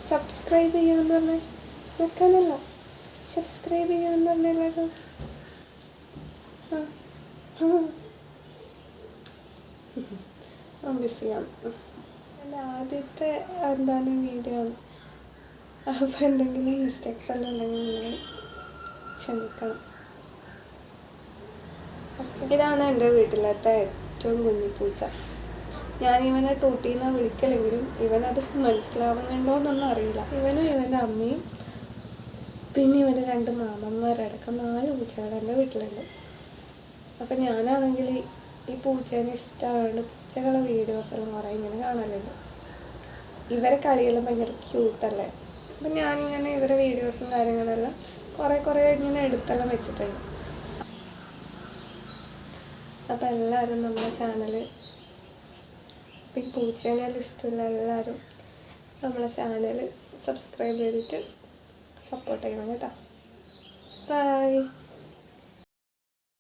Subscribe ചെയ്യണമെന്ന് പറഞ്ഞാൽ നിൽക്കാനല്ല, subscribe ചെയ്യണമെന്ന് പറഞ്ഞാൽ എല്ലാവരും ബിസിയാണ്. എൻ്റെ ആദ്യത്തെ എന്താണ് വീഡിയോ ആണ്. അപ്പോൾ എന്തെങ്കിലും മിസ്റ്റേക്സ് എല്ലാം ഉണ്ടെങ്കിൽ നിങ്ങൾ ക്ഷമിക്കണം. ഇതാണ് എൻ്റെ വീട്ടിലത്തെ ഏറ്റവും കുഞ്ഞിപ്പൂച്ച. ഞാൻ ഇവനെ ടൂട്ടീന്നാണ് വിളിക്കലെങ്കിലും ഇവനത് മനസ്സിലാവുന്നുണ്ടോയെന്നൊന്നും അറിയില്ല. ഇവനും ഇവൻ്റെ അമ്മയും പിന്നെ ഇവൻ്റെ 2 മാമന്മാരടക്കം 4 പൂച്ചകൾ എൻ്റെ വീട്ടിലുണ്ട്. അപ്പം ഞാനാണെങ്കിൽ ഈ പൂച്ചേനെ ഇഷ്ടമാണ്. പൂച്ചകളെ വീഡിയോസെല്ലാം കുറേ ഇങ്ങനെ കാണലുണ്ട്. ഇവരെ കളിയെല്ലാം ഭയങ്കര ക്യൂട്ടല്ലേ. അപ്പം ഞാനിങ്ങനെ ഇവരെ വീഡിയോസും കാര്യങ്ങളെല്ലാം കുറേ ഇങ്ങനെ എടുത്തെല്ലാം വെച്ചിട്ടുണ്ട്. അപ്പം എല്ലാവരും നമ്മുടെ ചാനൽ, ഈ പൂച്ചേനെല്ലാം ഇഷ്ടമുള്ള എല്ലാവരും നമ്മളെ ചാനൽ സബ്സ്ക്രൈബ് ചെയ്തിട്ട് സപ്പോർട്ട് ചെയ്യണം കേട്ടോ. ബൈ.